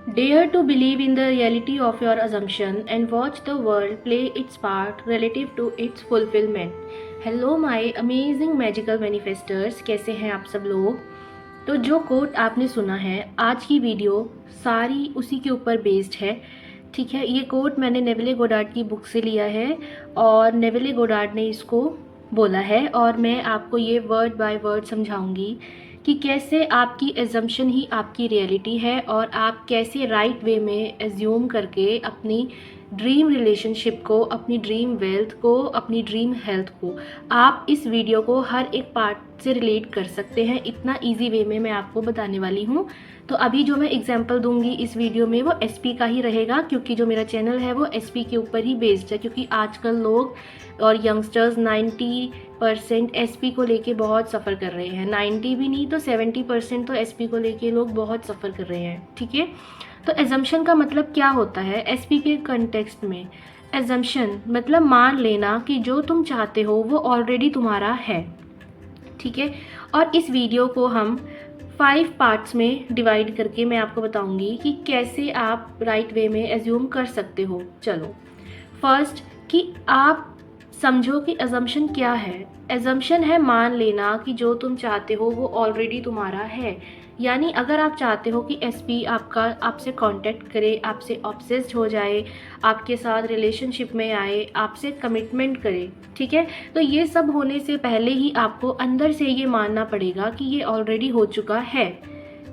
Dare to believe in the reality of your assumption and watch the world play its part relative to its fulfillment. Hello my amazing magical manifestors, कैसे हैं आप सब लोग। तो जो coat आपने सुना है, आज की वीडियो सारी उसी के ऊपर बेस्ड है। ठीक है, ये कोट मैंने नेविले गोडार्ड की बुक से लिया है और नेविले गोडार्ड ने इसको बोला है और मैं आपको ये वर्ड बाय वर्ड समझाऊंगी कि कैसे आपकी एजम्पशन ही आपकी रियलिटी है और आप कैसे राइट वे में एज्यूम करके अपनी ड्रीम रिलेशनशिप को, अपनी ड्रीम वेल्थ को, अपनी ड्रीम हेल्थ को आप इस वीडियो को हर एक पार्ट से रिलेट कर सकते हैं। इतना इजी वे में मैं आपको बताने वाली हूँ। तो अभी जो मैं एग्जांपल दूंगी इस वीडियो में वो एसपी का ही रहेगा, क्योंकि जो मेरा चैनल है वो एसपी के ऊपर ही बेस्ड है। क्योंकि आजकल लोग और यंगस्टर्स 90% एसपी को लेके बहुत सफ़र कर रहे हैं। 90 भी नहीं तो 70% तो एसपी को लेके लोग बहुत सफ़र कर रहे हैं। ठीक है, तो एजम्पशन का मतलब क्या होता है एसपी के कंटेक्स्ट में। एजम्पशन मतलब मान लेना कि जो तुम चाहते हो वो ऑलरेडी तुम्हारा है। ठीक है, और इस वीडियो को हम 5 पार्ट्स में डिवाइड करके मैं आपको बताऊंगी कि कैसे आप राइट वे में एज्यूम कर सकते हो। चलो, फर्स्ट कि आप समझो कि अजम्पशन क्या है। एजम्पशन है मान लेना कि जो तुम चाहते हो वो ऑलरेडी तुम्हारा है। यानी अगर आप चाहते हो कि एसपी आपसे कांटेक्ट करे, आपसे ऑब्सेस्ड हो जाए, आपके साथ रिलेशनशिप में आए, आपसे कमिटमेंट करे, ठीक है, तो ये सब होने से पहले ही आपको अंदर से ये मानना पड़ेगा कि ये ऑलरेडी हो चुका है।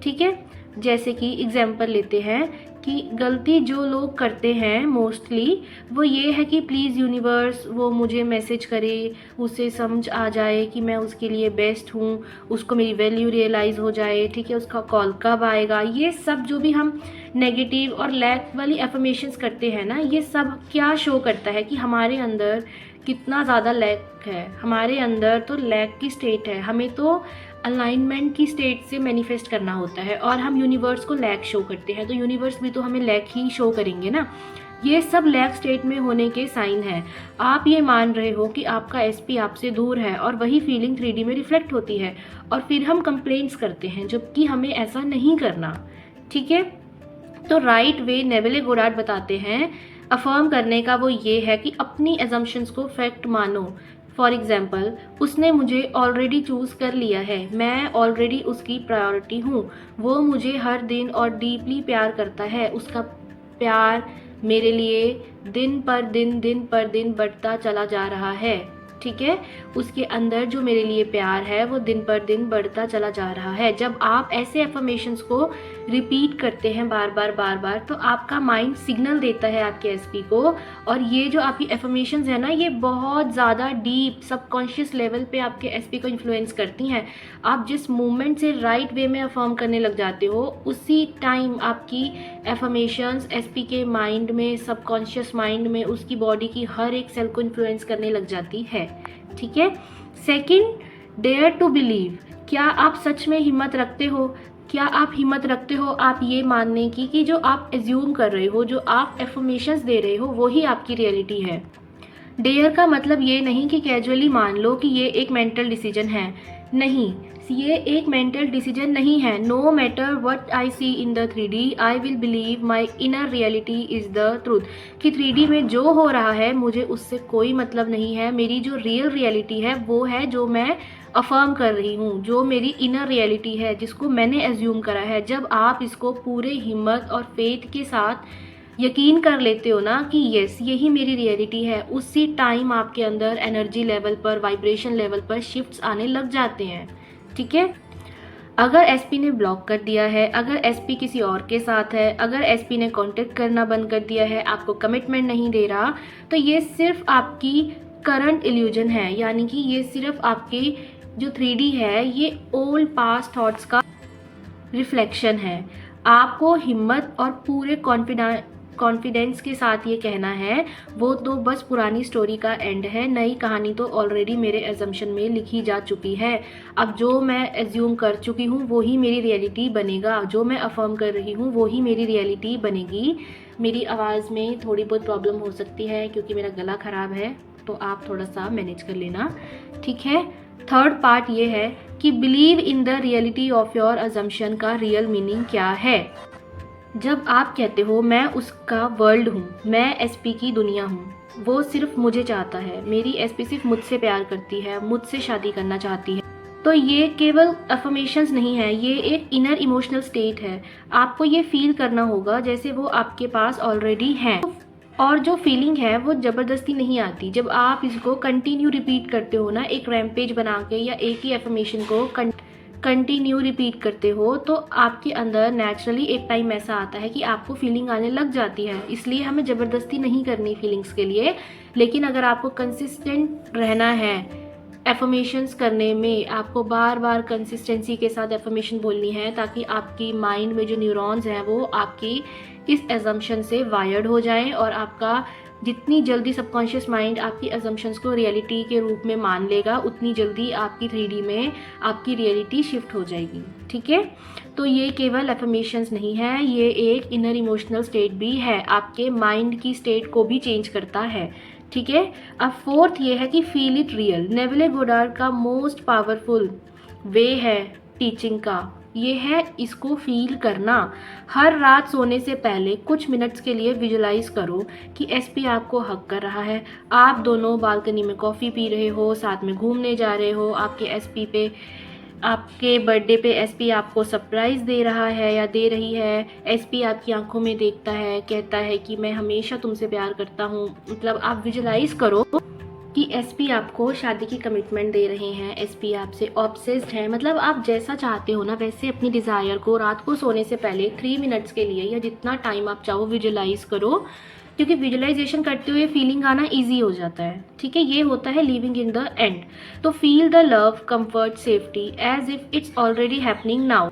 ठीक है, जैसे कि एग्जाम्पल लेते हैं कि गलती जो लोग करते हैं मोस्टली वो ये है कि प्लीज़ यूनिवर्स वो मुझे मैसेज करे, उसे समझ आ जाए कि मैं उसके लिए बेस्ट हूँ, उसको मेरी वैल्यू रियलाइज़ हो जाए। ठीक है, उसका कॉल कब आएगा, ये सब जो भी हम नेगेटिव और लैक वाली एफर्मेशंस करते हैं ना, ये सब क्या शो करता है कि हमारे अंदर कितना ज़्यादा लैक है। हमारे अंदर तो लैक की स्टेट है, हमें तो अलाइनमेंट की स्टेट से मैनिफेस्ट करना होता है और हम यूनिवर्स को लैक शो करते हैं, तो यूनिवर्स भी तो हमें लैक ही शो करेंगे ना। ये सब लैक स्टेट में होने के साइन है। आप ये मान रहे हो कि आपका एसपी आपसे दूर है और वही फीलिंग 3D में रिफ्लेक्ट होती है और फिर हम कंप्लेंट्स करते हैं, जबकि हमें ऐसा नहीं करना। ठीक है, तो राइट वे नेविले गोडार्ड बताते हैं अफर्म करने का वो ये है कि अपनी एजम्पशंस को फैक्ट मानो। फॉर एग्जाम्पल, उसने मुझे ऑलरेडी चूज़ कर लिया है, मैं ऑलरेडी उसकी प्रायोरिटी हूँ, वो मुझे हर दिन और डीपली प्यार करता है, उसका प्यार मेरे लिए दिन पर दिन बढ़ता चला जा रहा है। ठीक है, उसके अंदर जो मेरे लिए प्यार है वो दिन पर दिन बढ़ता चला जा रहा है। जब आप ऐसे एफर्मेशंस को रिपीट करते हैं बार बार तो आपका माइंड सिग्नल देता है आपके एसपी को, और ये जो आपकी एफर्मेशंस है ना, ये बहुत ज़्यादा डीप सबकॉन्शियस लेवल पे आपके एसपी को इन्फ्लुएंस करती हैं। आप जिस मूवमेंट से राइट वे में अफर्म करने लग जाते हो, उसी टाइम आपकी एफर्मेशंस एसपी के माइंड में, सबकॉन्शियस माइंड में, उसकी बॉडी की हर एक सेल को इन्फ्लुएंस करने लग जाती है। ठीक है, सेकंड, डेयर टू बिलीव। क्या आप सच में हिम्मत रखते हो? क्या आप हिम्मत रखते हो आप ये मानने की कि जो आप एज्यूम कर रहे हो, जो आप एफर्मेशंस दे रहे हो, वो ही आपकी रियलिटी है। डेयर का मतलब ये नहीं कि कैजुअली मान लो कि ये एक मेंटल डिसीजन है। नहीं, ये एक मेंटल डिसीजन नहीं है। No matter what I see in the 3D, I will believe my inner reality is the truth. कि 3D में जो हो रहा है मुझे उससे कोई मतलब नहीं है। मेरी जो रियल रियलिटी है वो है जो मैं अफर्म कर रही हूँ, जो मेरी इनर रियलिटी है, जिसको मैंने एज्यूम करा है। जब आप इसको पूरे हिम्मत और फेथ के साथ यकीन कर लेते हो ना कि यस यही मेरी रियलिटी है, उसी टाइम आपके अंदर एनर्जी लेवल पर, वाइब्रेशन लेवल पर शिफ्ट्स आने लग जाते हैं। ठीक है, अगर एसपी ने ब्लॉक कर दिया है, अगर एसपी किसी और के साथ है, अगर एसपी ने कांटेक्ट करना बंद कर दिया है, आपको कमिटमेंट नहीं दे रहा, तो ये सिर्फ आपकी करंट इल्यूजन है। यानी कि ये सिर्फ आपकी जो 3D है, ये ओल्ड पास्ट थॉट्स का रिफ्लेक्शन है। आपको हिम्मत और पूरे कॉन्फिडेंस के साथ ये कहना है वो तो बस पुरानी स्टोरी का एंड है, नई कहानी तो ऑलरेडी मेरे एजम्पशन में लिखी जा चुकी है। अब जो मैं एज्यूम कर चुकी हूँ वो ही मेरी रियलिटी बनेगा, जो मैं अफर्म कर रही हूँ वो ही मेरी रियलिटी बनेगी। मेरी आवाज़ में थोड़ी बहुत प्रॉब्लम हो सकती है क्योंकि मेरा गला ख़राब है, तो आप थोड़ा सा मैनेज कर लेना। ठीक है, थर्ड पार्ट ये है कि believe in the reality of your assumption का रियल मीनिंग क्या है। जब आप कहते हो मैं उसका वर्ल्ड हूँ, मैं एसपी की दुनिया हूँ, वो सिर्फ मुझे चाहता है, मेरी एसपी सिर्फ मुझसे प्यार करती है, मुझसे शादी करना चाहती है, तो ये केवल अफर्मेशंस नहीं है, ये एक इनर इमोशनल स्टेट है। आपको ये फील करना होगा जैसे वो आपके पास ऑलरेडी हैं। और जो फीलिंग है वो ज़बरदस्ती नहीं आती। जब आप इसको कंटिन्यू रिपीट करते हो ना, एक रैम्पेज बना के या एक ही एफर्मेशन को कंटिन्यू रिपीट करते हो, तो आपके अंदर नेचुरली एक टाइम ऐसा आता है कि आपको फीलिंग आने लग जाती है। इसलिए हमें ज़बरदस्ती नहीं करनी फीलिंग्स के लिए। लेकिन अगर आपको कंसिस्टेंट रहना है एफर्मेशंस करने में, आपको बार बार कंसिस्टेंसी के साथ एफर्मेशन बोलनी है, ताकि आपकी माइंड में जो न्यूरॉन्स हैं वो आपकी इस एजम्पशन से वायर्ड हो जाएं और आपका जितनी जल्दी सबकॉन्शियस माइंड आपकी एजम्पशंस को रियलिटी के रूप में मान लेगा, उतनी जल्दी आपकी 3D में आपकी रियलिटी शिफ्ट हो जाएगी। ठीक है, तो ये केवल एफर्मेशंस नहीं है, ये एक इनर इमोशनल स्टेट भी है, आपके माइंड की स्टेट को भी चेंज करता है। ठीक है, अब फोर्थ ये है कि feel it real. Neville Goddard का मोस्ट पावरफुल वे है टीचिंग का, ये है इसको फील करना। हर रात सोने से पहले कुछ मिनट्स के लिए विजुलाइज करो कि एसपी आपको हग कर रहा है, आप दोनों बालकनी में कॉफ़ी पी रहे हो, साथ में घूमने जा रहे हो, आपके बर्थडे पे एसपी आपको सरप्राइज़ दे रहा है या दे रही है, एसपी आपकी आंखों में देखता है, कहता है कि मैं हमेशा तुमसे प्यार करता हूँ। मतलब आप विजुलाइज करो कि एसपी आपको शादी की कमिटमेंट दे रहे हैं, एसपी आपसे ऑब्सेस्ड हैं। मतलब आप जैसा चाहते हो ना, वैसे अपनी डिज़ायर को रात को सोने से पहले 3 मिनट्स के लिए या जितना टाइम आप चाहो विजुलाइज करो, क्योंकि विजुलाइजेशन करते हुए फीलिंग आना ईजी हो जाता है। ठीक है, ये होता है लिविंग इन द एंड। तो feel the love, comfort, safety as if it's already happening now.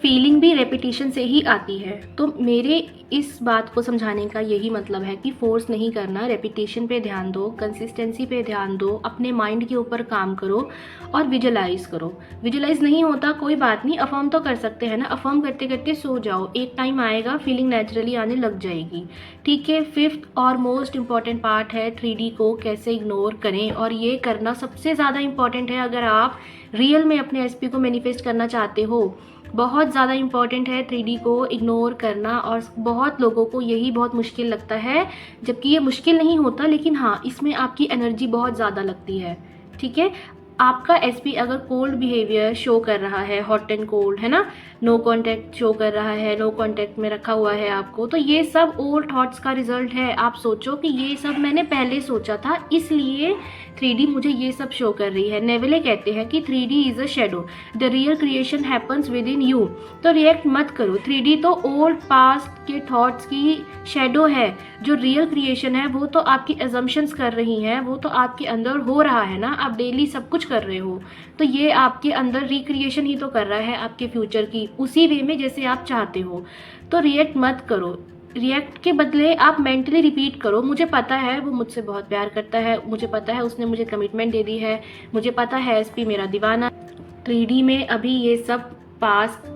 Feeling भी रेपिटेशन से ही आती है। तो मेरे इस बात को समझाने का यही मतलब है कि फोर्स नहीं करना, रेपिटेशन पे ध्यान दो, कंसिस्टेंसी पे ध्यान दो, अपने माइंड के ऊपर काम करो और विजुलाइज करो। विजुलाइज नहीं होता कोई बात नहीं, अफर्म तो कर सकते हैं ना, अफर्म करते करते सो जाओ, एक टाइम आएगा फीलिंग नेचुरली आने लग जाएगी। ठीक है, फिफ्थ और मोस्ट इम्पॉर्टेंट पार्ट है 3D को कैसे इग्नोर करें, और ये करना सबसे ज़्यादा इम्पॉर्टेंट है अगर आप रियल में अपने एसपी को मैनिफेस्ट करना चाहते हो। बहुत ज़्यादा इम्पॉर्टेंट है 3D को इग्नोर करना, और बहुत लोगों को यही बहुत मुश्किल लगता है, जबकि ये मुश्किल नहीं होता, लेकिन हाँ इसमें आपकी एनर्जी बहुत ज़्यादा लगती है। ठीक है, आपका एसपी अगर कोल्ड बिहेवियर शो कर रहा है, हॉट एंड कोल्ड है ना, नो कांटेक्ट शो कर रहा है, नो कांटेक्ट में रखा हुआ है आपको, तो ये सब ओल्ड थॉट्स का रिजल्ट है। आप सोचो कि ये सब मैंने पहले सोचा था, इसलिए 3D मुझे ये सब शो कर रही है। नेविले कहते हैं कि 3D is a shadow, the real creation happens with in you. तो रिएक्ट मत करो, 3D तो ओल्ड पास्ट के थॉट्स की शेडो है, जो रियल क्रिएशन है वो तो आपकी एजम्पशंस कर रही हैं, वो तो आपके अंदर हो रहा है ना, आप डेली सब कुछ कर रहे हो, तो ये आपके अंदर रिक्रिएशन ही तो कर रहा है आपके फ्यूचर की, उसी वे में जैसे आप चाहते हो। तो रिएक्ट मत करो, रिएक्ट के बदले आप मेंटली रिपीट करो, मुझे पता है वो मुझसे बहुत प्यार करता है, मुझे पता है उसने मुझे कमिटमेंट दे दी है, मुझे पता है एसपी मेरा दीवाना। 3D में अभी ये सब पास्ट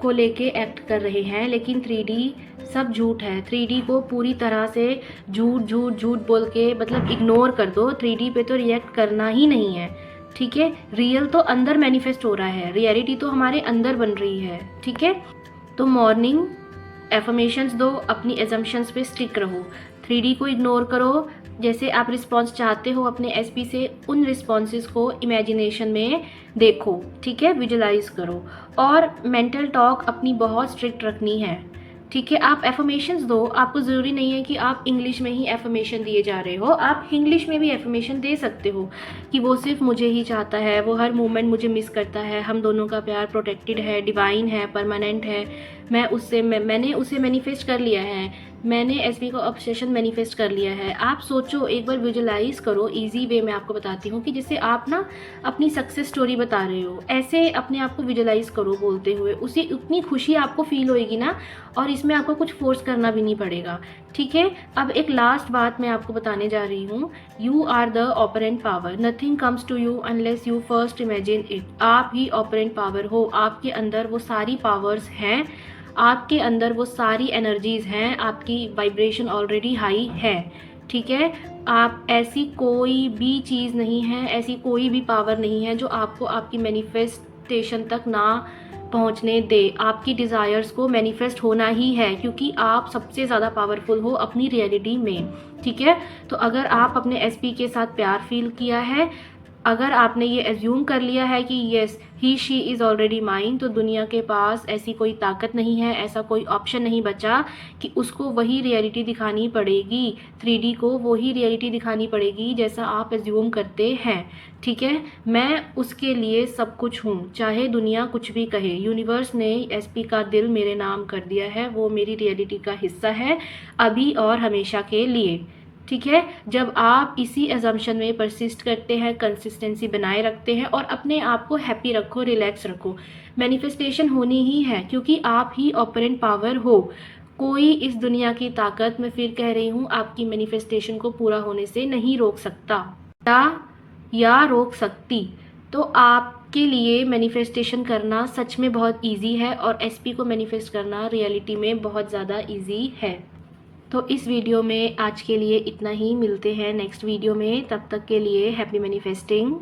को लेके एक्ट कर रहे हैं, लेकिन 3D सब झूठ है। 3D को पूरी तरह से झूठ झूठ झूठ बोल के मतलब इग्नोर कर दो, 3D पे तो रिएक्ट करना ही नहीं है। ठीक है, रियल तो अंदर मैनिफेस्ट हो रहा है, रियलिटी तो हमारे अंदर बन रही है। ठीक है, तो मॉर्निंग एफर्मेशंस दो, अपनी एजम्पशंस पे स्टिक रहो, 3D को इग्नोर करो। जैसे आप रिस्पॉन्स चाहते हो अपने एसपी से, उन रिस्पॉन्सेस को इमेजिनेशन में देखो। ठीक है, विजुलाइज करो, और मेंटल टॉक अपनी बहुत स्ट्रिक्ट रखनी है। ठीक है, आप एफर्मेशंस दो, आपको ज़रूरी नहीं है कि आप इंग्लिश में ही एफर्मेशन दिए जा रहे हो, आप इंग्लिश में भी एफर्मेशन दे सकते हो कि वो सिर्फ मुझे ही चाहता है, वो हर मोमेंट मुझे मिस करता है, हम दोनों का प्यार प्रोटेक्टेड है, डिवाइन है, परमानेंट है, मैंने उसे मैनिफेस्ट कर लिया है, मैंने एसपी को ऑब्सेशन मैनिफेस्ट कर लिया है। आप सोचो, एक बार विजुलाइज करो, इजी वे में आपको बताती हूँ कि जैसे आप ना अपनी सक्सेस स्टोरी बता रहे हो, ऐसे अपने आप को विजुलाइज करो बोलते हुए, उसी उतनी खुशी आपको फील होएगी ना, और इसमें आपको कुछ फोर्स करना भी नहीं पड़ेगा। ठीक है, अब एक लास्ट बात मैं आपको बताने जा रही हूँ, you are the operant power, nothing comes to you unless you first imagine it. आप ही ऑपरेंट पावर हो, आपके अंदर वो सारी पावर्स हैं, आपके अंदर वो सारी एनर्जीज हैं, आपकी वाइब्रेशन ऑलरेडी हाई है। ठीक है, आप ऐसी कोई भी चीज़ नहीं है, ऐसी कोई भी पावर नहीं है जो आपको आपकी मैनिफेस्टेशन तक ना पहुंचने दे। आपकी डिज़ायर्स को मैनिफेस्ट होना ही है, क्योंकि आप सबसे ज़्यादा पावरफुल हो अपनी रियलिटी में। ठीक है, तो अगर आप अपने एसपी के साथ प्यार फील किया है, अगर आपने ये एज्यूम कर लिया है कि yes he she is already mine, तो दुनिया के पास ऐसी कोई ताकत नहीं है, ऐसा कोई ऑप्शन नहीं बचा कि उसको वही रियलिटी दिखानी पड़ेगी, 3D को वही रियलिटी दिखानी पड़ेगी जैसा आप एज्यूम करते हैं। ठीक है, मैं उसके लिए सब कुछ हूँ, चाहे दुनिया कुछ भी कहे। यूनिवर्स ने एसपी का दिल मेरे नाम कर दिया है, वो मेरी रियलिटी का हिस्सा है अभी और हमेशा के लिए। ठीक है, जब आप इसी एजम्पशन में परसिस्ट करते हैं, कंसिस्टेंसी बनाए रखते हैं और अपने आप को हैप्पी रखो, रिलैक्स रखो, मैनिफेस्टेशन होनी ही है, क्योंकि आप ही ऑपरेंट पावर हो। कोई इस दुनिया की ताकत, मैं फिर कह रही हूँ, आपकी मैनिफेस्टेशन को पूरा होने से नहीं रोक सकता या रोक सकती। तो आपके लिए मैनिफेस्टेशन करना सच में बहुत इजी है और एसपी को मैनिफेस्ट करना रियलिटी में बहुत ज़्यादा इजी है। तो इस वीडियो में आज के लिए इतना ही, मिलते हैं नेक्स्ट वीडियो में, तब तक के लिए हैप्पी मैनिफेस्टिंग।